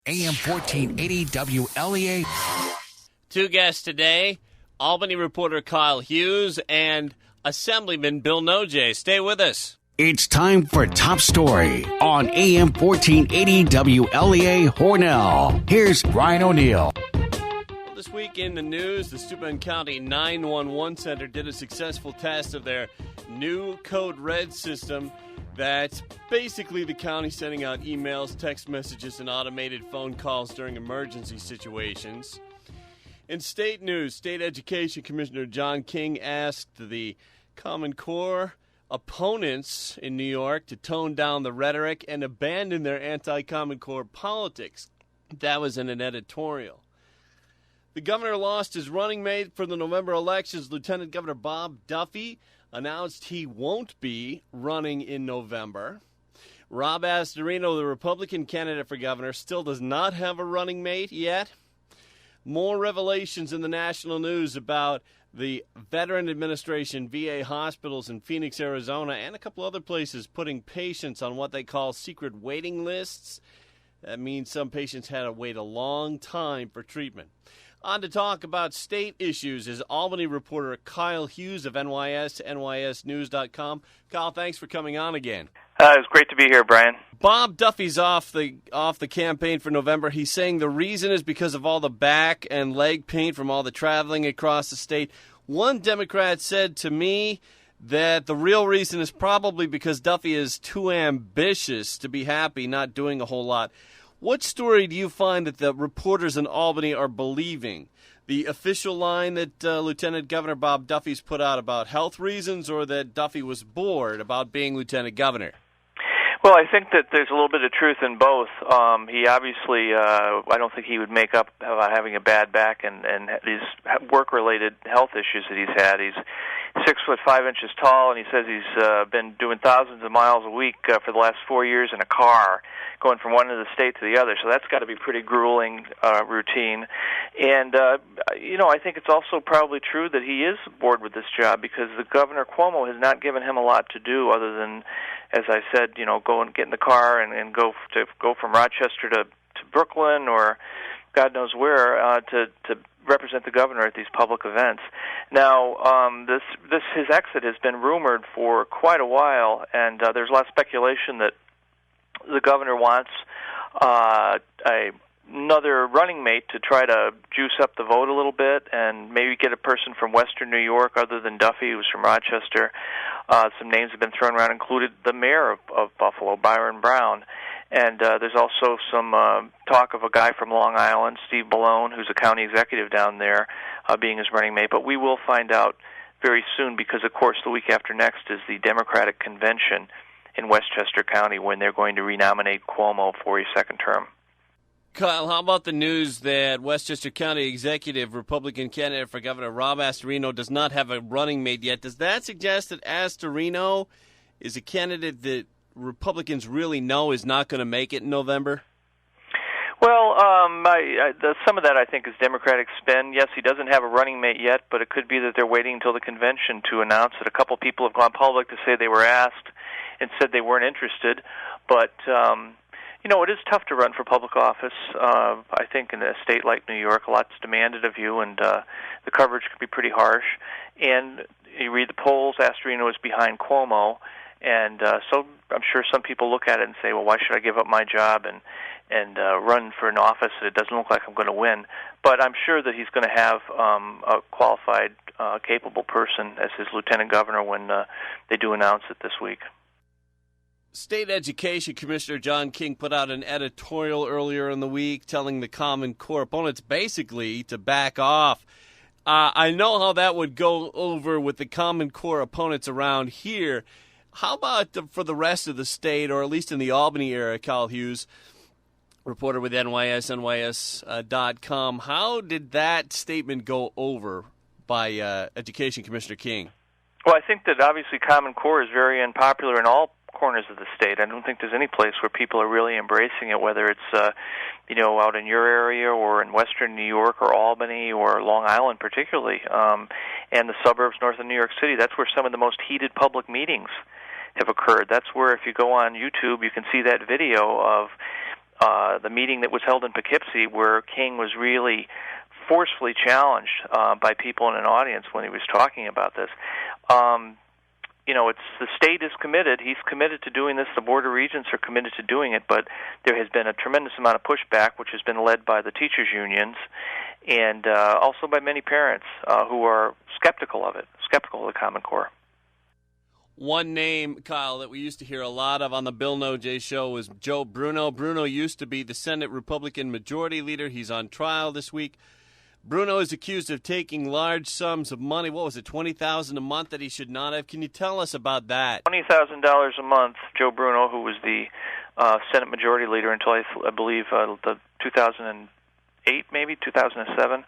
AM 1480 WLEA. Two guests today, Albany reporter Kyle Hughes and Assemblyman Bill Nojay. Stay with us. It's time for Top Story on AM 1480 WLEA Hornell. Here's Ryan O'Neill. This week in the news, the Steuben County 911 Center did a successful test of their new Code Red system. That's basically the county sending out emails, text messages, and automated phone calls during emergency situations. In state news, State Education Commissioner John King asked the Common Core opponents in New York to tone down the rhetoric and abandon their anti-Common Core politics. That was in an editorial. The governor lost his running mate for the November elections. Lieutenant Governor Bob Duffy announced he won't be running in November. Rob Astorino, the Republican candidate for governor, still does not have a running mate yet. More revelations in the national news about the Veteran Administration, VA hospitals in Phoenix, Arizona, and a couple other places putting patients on what they call secret waiting lists. That means some patients had to wait a long time for treatment. On to talk about state issues is Albany reporter Kyle Hughes of NYSNYSnews.com. Kyle, thanks for coming on again. It's great to be here, Brian. Bob Duffy's off the campaign for November. He's saying the reason is because of all the back and leg pain from all the traveling across the state. One Democrat said to me that the real reason is probably because Duffy is too ambitious to be happy not doing a whole lot. What story do you find that the reporters in Albany are believing? The official line that Lieutenant Governor Bob Duffy's put out about health reasons, or that Duffy was bored about being lieutenant governor? Well, I think that there's a little bit of truth in both. He obviously, I don't think he would make up about having a bad back and these work-related health issues that he's had. He's 6'5" tall, and he says he's been doing thousands of miles a week for the last 4 years in a car, going from one end of the state to the other. So that's got to be pretty grueling routine. And, I think it's also probably true that he is bored with this job because the Governor Cuomo has not given him a lot to do other than, as I said, go and get in the car and go from Rochester to Brooklyn or God knows where to represent the governor at these public events. Now, his exit has been rumored for quite a while, and there's a lot of speculation that the governor wants another running mate to try to juice up the vote a little bit and maybe get a person from western New York other than Duffy, who's from Rochester. Some names have been thrown around, included the mayor of Buffalo, Byron Brown. And there's also some talk of a guy from Long Island, Steve Ballone, who's a county executive down there, being his running mate. But we will find out very soon because, of course, the week after next is the Democratic Convention in Westchester County when they're going to renominate Cuomo for a second term. Kyle, how about the news that Westchester County Executive Republican candidate for Governor Rob Astorino does not have a running mate yet? Does that suggest that Astorino is a candidate that Republicans really know is not going to make it in November? Well, some of that I think is Democratic spin. Yes, he doesn't have a running mate yet, but it could be that they're waiting until the convention to announce it. A couple people have gone public to say they were asked and said they weren't interested, but it is tough to run for public office. I think in a state like New York, a lot's demanded of you, and the coverage can be pretty harsh. And you read the polls, Astorino is behind Cuomo, and so I'm sure some people look at it and say, well, why should I give up my job and run for an office that it doesn't look like I'm going to win? But I'm sure that he's going to have a qualified, capable person as his lieutenant governor when they do announce it this week. State Education Commissioner John King put out an editorial earlier in the week telling the Common Core opponents basically to back off. I know how that would go over with the Common Core opponents around here. How about for the rest of the state, or at least in the Albany area, Kyle Hughes, reporter with NYSNYS.com. How did that statement go over by Education Commissioner King? Well, I think that obviously Common Core is very unpopular in all corners of the state. I don't think there's any place where people are really embracing it, whether it's out in your area or in western New York or Albany or Long Island particularly, and the suburbs north of New York City. That's where some of the most heated public meetings have occurred. That's where, if you go on YouTube, you can see that video of the meeting that was held in Poughkeepsie, where King was really forcefully challenged by people in an audience when he was talking about this. It's the state is committed. He's committed to doing this. The Board of Regents are committed to doing it, but there has been a tremendous amount of pushback, which has been led by the teachers' unions and also by many parents who are skeptical of the Common Core. One name, Kyle, that we used to hear a lot of on the Bill Nojay show was Joe Bruno. Bruno used to be the Senate Republican Majority Leader. He's on trial this week. Bruno is accused of taking large sums of money. What was it, $20,000 a month that he should not have? Can you tell us about that? $20,000 a month, Joe Bruno, who was the Senate Majority Leader until I believe the 2008, maybe 2007,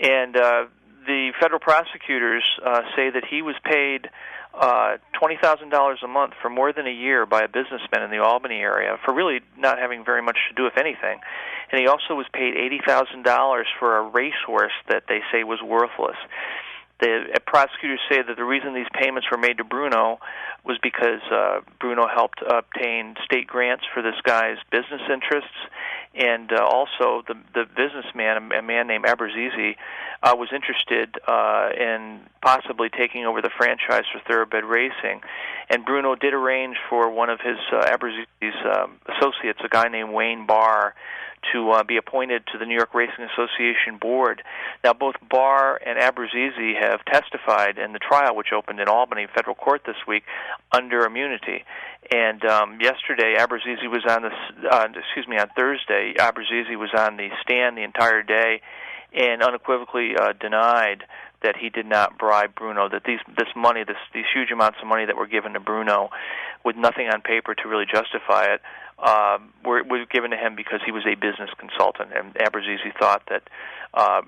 and the federal prosecutors say that he was paid $20,000 a month for more than a year by a businessman in the Albany area for really not having very much to do, if anything. And he also was paid $80,000 for a racehorse that they say was worthless. The prosecutors say that the reason these payments were made to Bruno was because Bruno helped obtain state grants for this guy's business interests, and also the businessman, a man named Aberzizi, was interested in possibly taking over the franchise for thoroughbred racing. And Bruno did arrange for one of his Aberzizi's associates, a guy named Wayne Barr, to be appointed to the New York Racing Association board. Now, both Barr and Aberzizi have testified in the trial, which opened in Albany federal court this week, under immunity. And yesterday, Aberzizi was on Thursday, Aberzizi was on the stand the entire day and unequivocally denied that he did not bribe Bruno, that these huge amounts of money that were given to Bruno with nothing on paper to really justify it, were given to him because he was a business consultant. And Aberzizi thought that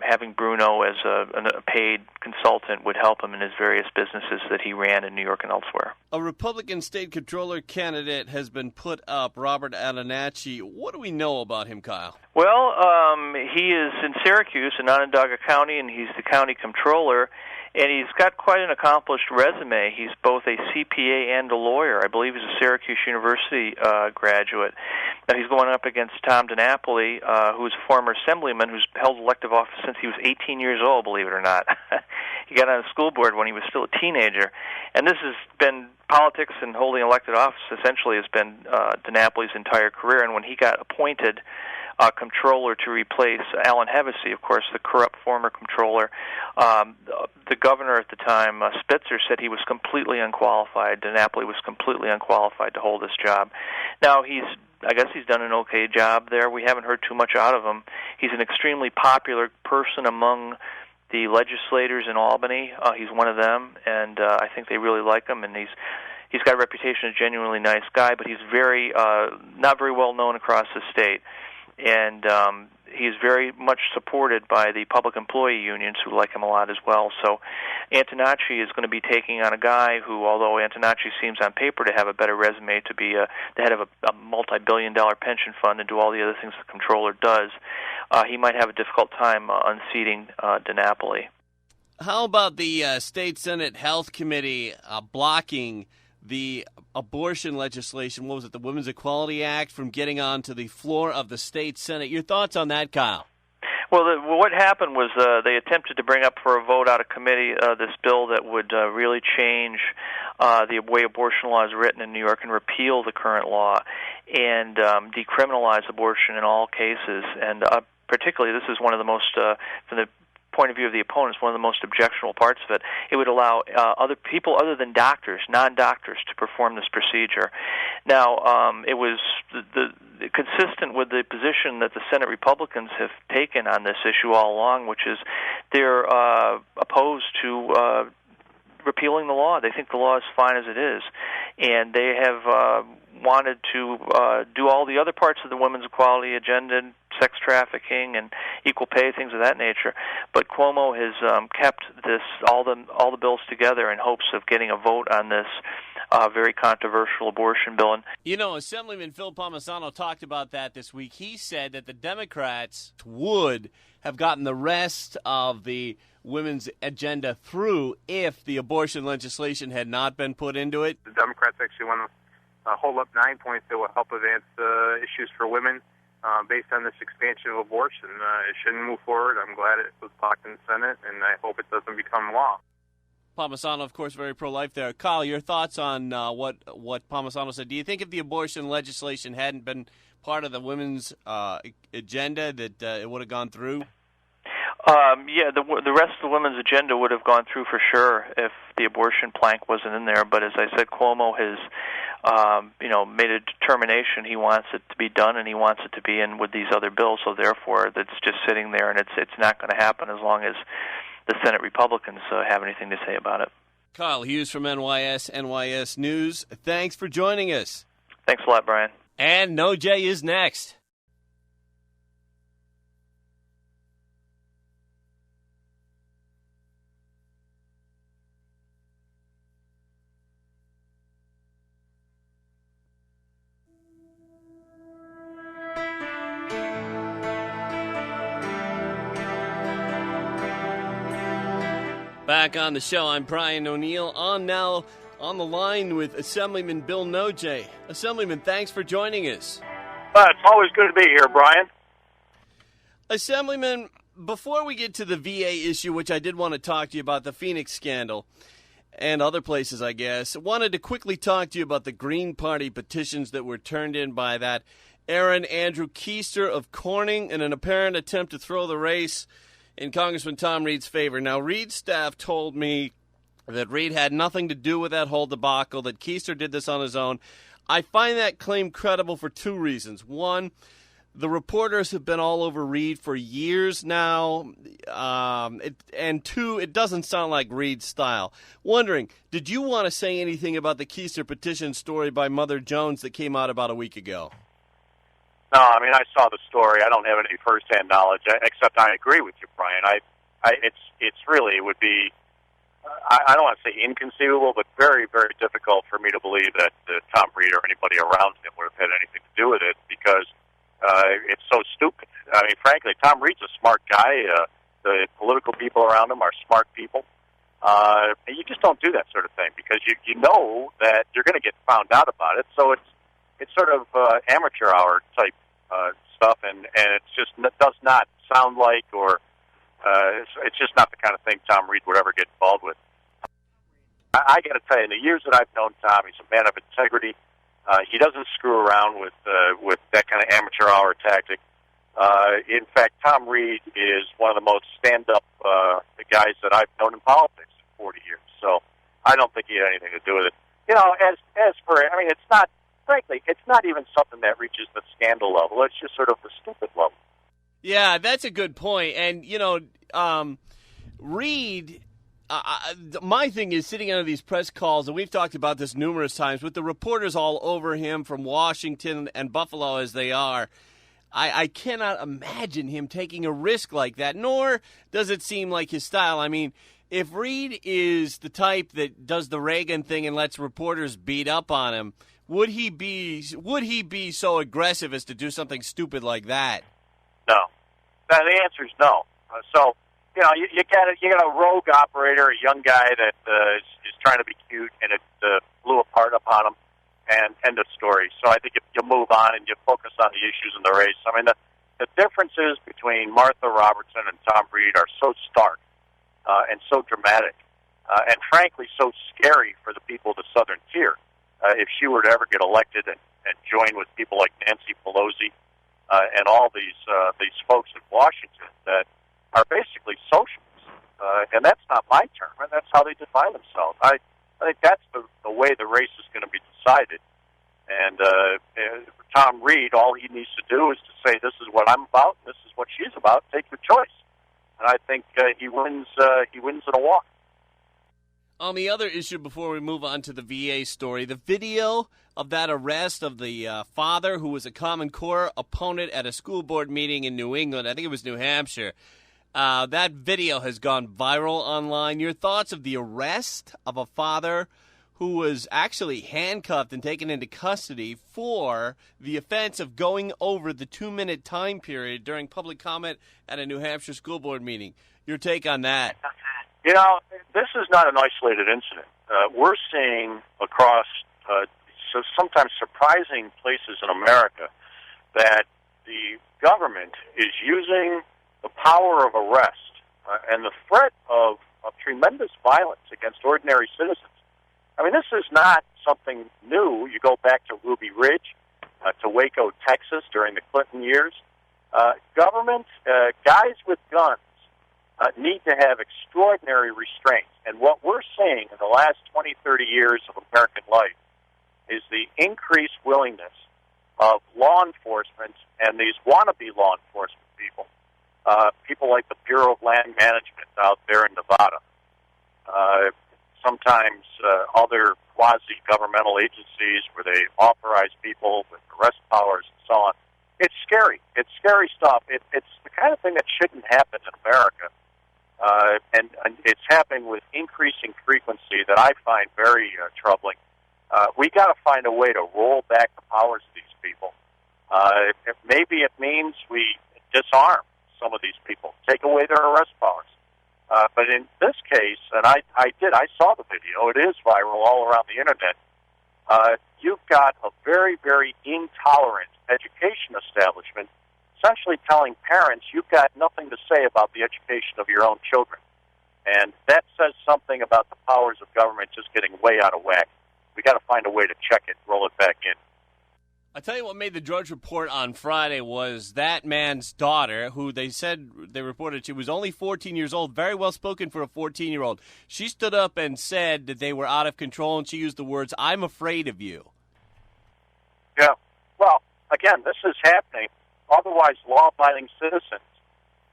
having Bruno as a paid consultant would help him in his various businesses that he ran in New York and elsewhere. A Republican state controller candidate has been put up, Robert Adenacci. What do we know about him, Kyle? Well, he is in Syracuse in Onondaga County, and he's the county controller. And he's got quite an accomplished resume. He's both a CPA and a lawyer. I believe he's a Syracuse University graduate. Now, he's going up against Tom DiNapoli, who's a former assemblyman who's held elective office since he was 18 years old, believe it or not. He got on the school board when he was still a teenager. And this has been politics, and holding elected office essentially has been DiNapoli's entire career. And when he got appointed comptroller to replace Alan Hevesy, of course, the corrupt former comptroller, the governor at the time, Spitzer, said he was completely unqualified. DiNapoli was completely unqualified to hold this job. Now, I guess he's done an okay job there. We haven't heard too much out of him. He's an extremely popular person among the legislators in Albany. He's one of them, and I think they really like him, and he's got a reputation as a genuinely nice guy, but he's very not very well known across the state. And he's very much supported by the public employee unions, who like him a lot as well. So Adenacci is going to be taking on a guy who, although Adenacci seems on paper to have a better resume to be the head of a multi-billion-dollar pension fund and do all the other things the comptroller does, he might have a difficult time unseating DiNapoli. How about the State Senate Health Committee blocking the abortion legislation, what was it, the Women's Equality Act, from getting onto the floor of the state Senate? Your thoughts on that, Kyle? Well, what happened was they attempted to bring up for a vote out of committee this bill that would really change the way abortion law is written in New York and repeal the current law and decriminalize abortion in all cases. And particularly, this is one of the most, from the point of view of the opponents, one of the most objectionable parts of it. It would allow other people other than doctors, non-doctors, to perform this procedure. Now, it was consistent with the position that the Senate Republicans have taken on this issue all along, which is they're opposed to repealing the law. They think the law is fine as it is, and they have wanted to do all the other parts of the women's equality agenda, sex trafficking and equal pay, things of that nature. But Cuomo has kept all the bills together in hopes of getting a vote on this very controversial abortion bill. And Assemblyman Phil Palmisano talked about that this week. He said that the Democrats would have gotten the rest of the women's agenda through if the abortion legislation had not been put into it. The Democrats actually want to hold up 9 points that will help advance issues for women based on this expansion of abortion. It shouldn't move forward. I'm glad it was blocked in the Senate, and I hope it doesn't become law. Palmisano, of course, very pro-life there. Kyle, your thoughts on what Palmisano said. Do you think if the abortion legislation hadn't been part of the women's agenda that it would have gone through? Yeah, the rest of the women's agenda would have gone through for sure if the abortion plank wasn't in there. But as I said, Cuomo has, made a determination. He wants it to be done, and he wants it to be in with these other bills. So therefore, that's just sitting there, and it's not going to happen as long as the Senate Republicans have anything to say about it. Kyle Hughes from NYS News. Thanks for joining us. Thanks a lot, Brian. And Nojay is next. Back on the show, I'm Brian O'Neill, now on the line with Assemblyman Bill Nojay. Assemblyman, thanks for joining us. It's always good to be here, Brian. Assemblyman, before we get to the VA issue, which I did want to talk to you about, the Phoenix scandal, and other places, I guess, wanted to quickly talk to you about the Green Party petitions that were turned in by that Aaron Andrew Keister of Corning in an apparent attempt to throw the race in Congressman Tom Reed's favor. Now, Reed's staff told me that Reed had nothing to do with that whole debacle, that Keister did this on his own. I find that claim credible for two reasons. One, the reporters have been all over Reed for years now, and two, it doesn't sound like Reed's style. Wondering, did you want to say anything about the Keister petition story by Mother Jones that came out about a week ago? No, I mean, I saw the story. I don't have any firsthand knowledge, except I agree with you, Brian. It's really, it would be, I don't want to say inconceivable, but very, very difficult for me to believe that Tom Reed or anybody around him would have had anything to do with it, because it's so stupid. I mean, frankly, Tom Reed's a smart guy. The political people around him are smart people. And you just don't do that sort of thing, because you know that you're going to get found out about it. So it's sort of amateur hour type stuff, and it does not sound like, or it's just not the kind of thing Tom Reed would ever get involved with. I got to tell you, in the years that I've known Tom, he's a man of integrity. He doesn't screw around with that kind of amateur hour tactic. In fact, Tom Reed is one of the most stand-up guys that I've known in politics for 40 years. So I don't think he had anything to do with it. You know, as for, I mean, it's not, frankly, it's not even something that reaches the scandal level. It's just sort of the stupid level. Yeah, that's a good point. And, Reed, my thing is sitting under these press calls, and we've talked about this numerous times, with the reporters all over him from Washington and Buffalo as they are, I cannot imagine him taking a risk like that, nor does it seem like his style. I mean, if Reed is the type that does the Reagan thing and lets reporters beat up on him, would he be so aggressive as to do something stupid like that? No. The answer is no. You got a rogue operator, a young guy that is trying to be cute, and it blew apart upon him, and end of story. So I think if you move on and you focus on the issues in the race, I mean, the differences between Martha Robertson and Tom Reed are so stark and so dramatic, and frankly so scary for the people of the Southern Tier. If she were to ever get elected and join with people like Nancy Pelosi and all these folks in Washington that are basically socialists, and that's not my term, and that's how they define themselves. I think that's the way the race is going to be decided. And for Tom Reed, all he needs to do is to say, "This is what I'm about. This is what she's about. Take your choice." And I think he wins. He wins in a walk. On the other issue, before we move on to the VA story, the video of that arrest of the father who was a Common Core opponent at a school board meeting in New England, I think it was New Hampshire, that video has gone viral online. Your thoughts of the arrest of a father who was actually handcuffed and taken into custody for the offense of going over the 2-minute time period during public comment at a New Hampshire school board meeting. Your take on that? You know, this is not an isolated incident. We're seeing across sometimes surprising places in America that the government is using the power of arrest and the threat of tremendous violence against ordinary citizens. I mean, this is not something new. You go back to Ruby Ridge, to Waco, Texas, during the Clinton years. Government, guys with guns, need to have extraordinary restraints. And what we're seeing in the last 20, 30 years of American life is the increased willingness of law enforcement and these wannabe law enforcement people, people like the Bureau of Land Management out there in Nevada, sometimes other quasi-governmental agencies where they authorize people with arrest powers and so on. It's scary. It's scary stuff. It's the kind of thing that shouldn't happen in America. And it's happening with increasing frequency that I find very troubling. We got to find a way to roll back the powers of these people. Maybe it means we disarm some of these people, take away their arrest powers. But in this case, and I saw the video. It is viral all around the internet. You've got a very, very intolerant education establishment essentially telling parents you've got nothing to say about the education of your own children. And that says something about the powers of government just getting way out of whack. We got to find a way to check it, roll it back in. I tell you what made the Drudge Report on Friday was that man's daughter, who they reported she was only 14 years old, very well spoken for a 14-year-old. She stood up and said that they were out of control, and she used the words, "I'm afraid of you." Yeah. Well, again, this is happening. Otherwise law-abiding citizens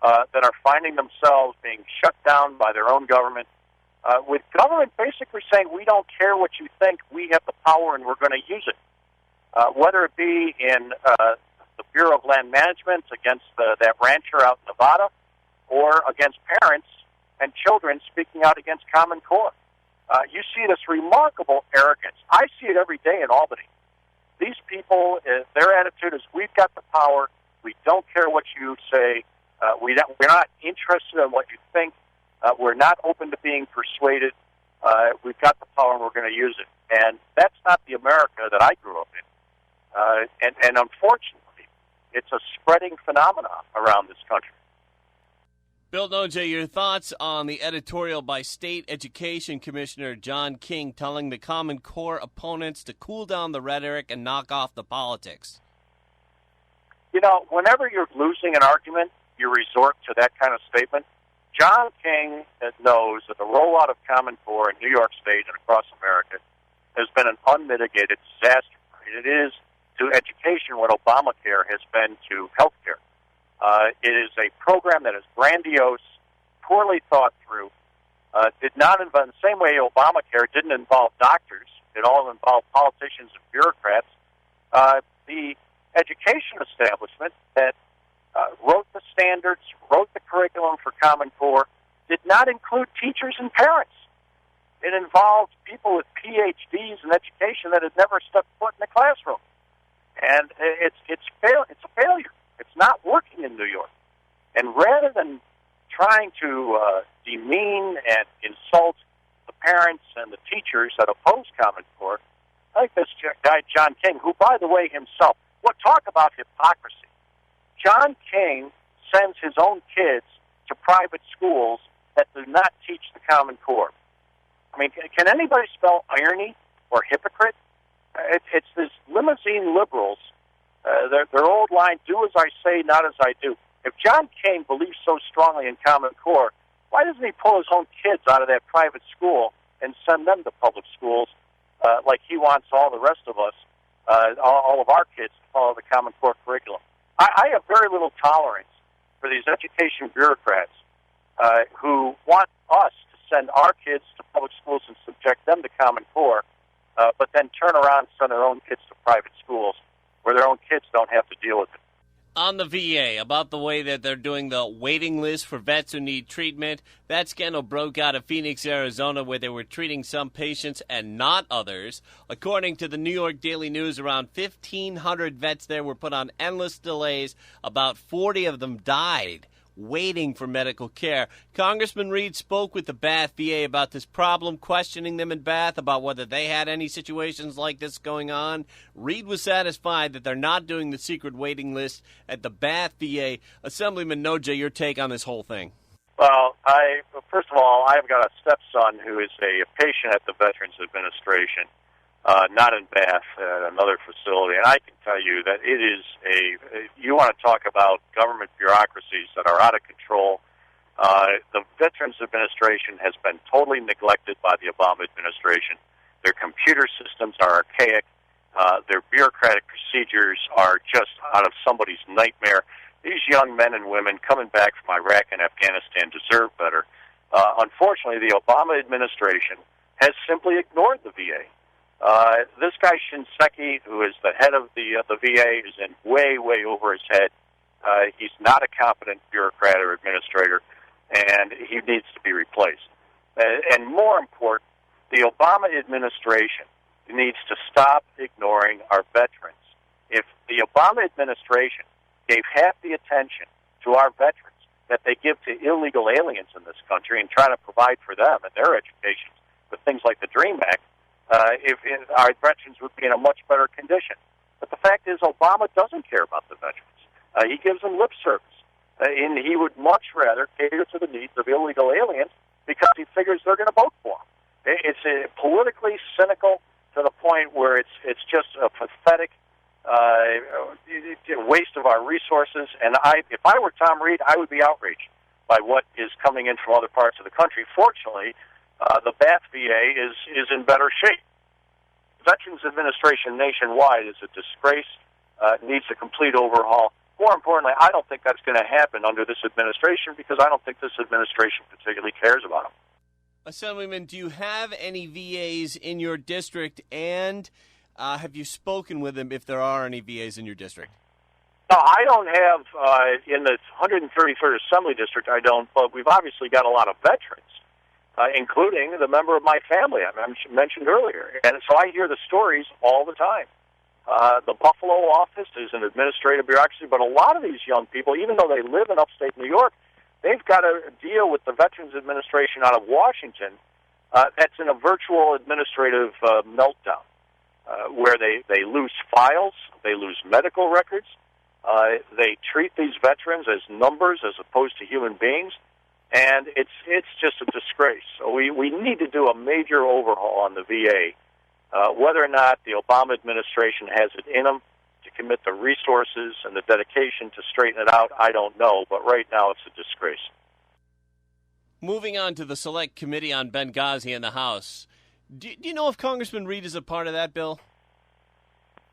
that are finding themselves being shut down by their own government, with government basically saying, we don't care what you think, we have the power and we're going to use it. Whether it be in the Bureau of Land Management against that rancher out in Nevada, or against parents and children speaking out against Common Core. You see this remarkable arrogance. I see it every day in Albany. These people, their attitude is, we've got the power, we don't care what you say, we're not interested in what you think, we're not open to being persuaded, we've got the power and we're going to use it. And that's not the America that I grew up in. And unfortunately, it's a spreading phenomenon around this country. Bill Nojay, your thoughts on the editorial by State Education Commissioner John King telling the Common Core opponents to cool down the rhetoric and knock off the politics? You know, whenever you're losing an argument, you resort to that kind of statement. John King knows that the rollout of Common Core in New York State and across America has been an unmitigated disaster. It is to education what Obamacare has been to health care. It is a program that is grandiose, poorly thought through, did not involve, in the same way Obamacare didn't involve doctors, it all involved politicians and bureaucrats. The education establishment that wrote the standards, wrote the curriculum for Common Core, did not include teachers and parents. It involved people with PhDs in education that had never stepped foot in the classroom. And it's a failure. It's not working in New York. And rather than trying to demean and insult the parents and the teachers that oppose Common Core, I think this guy, John King, who, by the way, himself, talk about hypocrisy. John King sends his own kids to private schools that do not teach the Common Core. I mean, can anybody spell irony or hypocrite? It's these limousine liberals, their old line, do as I say, not as I do. If John King believes so strongly in Common Core, why doesn't he pull his own kids out of that private school and send them to public schools like he wants all the rest of us, all of our kids, to follow the Common Core curriculum? I have very little tolerance for these education bureaucrats who want us to send our kids to public schools and subject them to Common Core, but then turn around and send their own kids to private schools where their own kids don't have to deal with it. On the VA, about the way that they're doing the waiting list for vets who need treatment, that scandal broke out of Phoenix, Arizona, where they were treating some patients and not others. According to the New York Daily News, around 1,500 vets there were put on endless delays. About 40 of them died waiting for medical care. Congressman Reed spoke with the Bath VA about this problem, questioning them in Bath about whether they had any situations like this going on. Reed was satisfied that they're not doing the secret waiting list at the Bath VA. Assemblyman Nojay, your take on this whole thing? Well, first of all, I've got a stepson who is a patient at the Veterans Administration, not in Bath, at another facility, and I can tell you that it is you want to talk about government bureaucracies that are out of control. The Veterans Administration has been totally neglected by the Obama administration. Their computer systems are archaic. Their bureaucratic procedures are just out of somebody's nightmare. These young men and women coming back from Iraq and Afghanistan deserve better. Unfortunately, the Obama administration has simply ignored the VA. This guy Shinseki, who is the head of the VA, is in way over his head. He's not a competent bureaucrat or administrator, and he needs to be replaced. And more important, the Obama administration needs to stop ignoring our veterans. If the Obama administration gave half the attention to our veterans that they give to illegal aliens in this country and try to provide for them and their education with things like the DREAM Act, our veterans would be in a much better condition. But the fact is, Obama doesn't care about the veterans. He gives them lip service. And he would much rather cater to the needs of illegal aliens because he figures they're going to vote for him. It's politically cynical to the point where it's just a pathetic waste of our resources. And if I were Tom Reed, I would be outraged by what is coming in from other parts of the country. Fortunately, the Bath VA is in better shape. The Veterans Administration nationwide is a disgrace, needs a complete overhaul. More importantly, I don't think that's going to happen under this administration because I don't think this administration particularly cares about them. Assemblyman, do you have any VAs in your district, and have you spoken with them if there are any VAs in your district? No, I don't have, in the 133rd Assembly District, I don't, but we've obviously got a lot of veterans, including the member of my family I mentioned earlier. And so I hear the stories all the time. The Buffalo office is an administrative bureaucracy, but a lot of these young people, even though they live in upstate New York, they've got to deal with the Veterans Administration out of Washington that's in a virtual administrative meltdown, where they lose files, they lose medical records, they treat these veterans as numbers as opposed to human beings, and it's just a disgrace. So we need to do a major overhaul on the VA. Whether or not the Obama administration has it in them to commit the resources and the dedication to straighten it out, I don't know. But right now it's a disgrace. Moving on to the Select Committee on Benghazi in the House. Do you know if Congressman Reed is a part of that bill?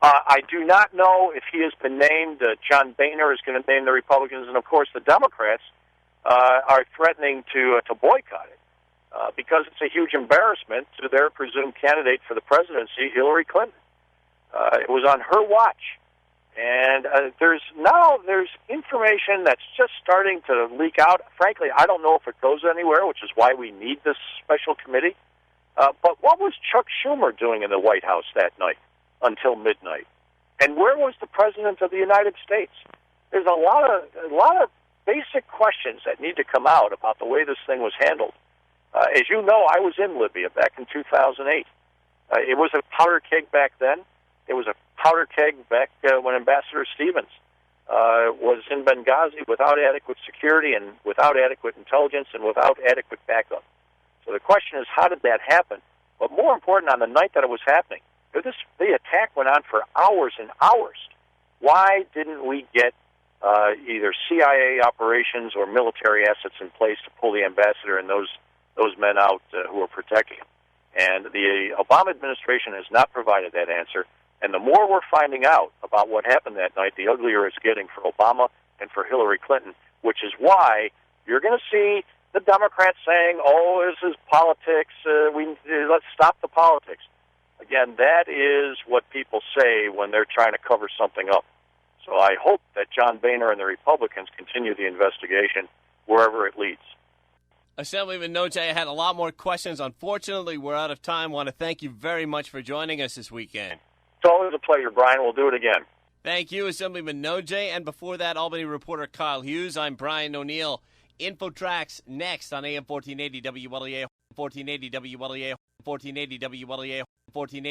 I do not know if he has been named. John Boehner is going to name the Republicans. And, of course, the Democrats are threatening to boycott it. Because it's a huge embarrassment to their presumed candidate for the presidency, Hillary Clinton. It was on her watch. And there's information that's just starting to leak out. Frankly, I don't know if it goes anywhere, which is why we need this special committee. But what was Chuck Schumer doing in the White House that night until midnight? And where was the President of the United States? There's a lot of basic questions that need to come out about the way this thing was handled. As you know, I was in Libya back in 2008. It was a powder keg back then. It was a powder keg back when Ambassador Stevens was in Benghazi without adequate security and without adequate intelligence and without adequate backup. So the question is, how did that happen? But more important, on the night that it was happening, the attack went on for hours and hours. Why didn't we get either CIA operations or military assets in place to pull the ambassador and those men out who were protecting him? And the Obama administration has not provided that answer. And the more we're finding out about what happened that night, the uglier it's getting for Obama and for Hillary Clinton, which is why you're going to see the Democrats saying, oh, this is politics, let's stop the politics. Again, that is what people say when they're trying to cover something up. So I hope that John Boehner and the Republicans continue the investigation wherever it leads. Assemblyman Nojay, I had a lot more questions. Unfortunately, we're out of time. I want to thank you very much for joining us this weekend. It's always a pleasure, Brian. We'll do it again. Thank you, Assemblyman Nojay. And before that, Albany reporter Kyle Hughes. I'm Brian O'Neill. InfoTracks next on AM 1480 WLEA, 1480 WLEA, 1480 WLEA, 1480.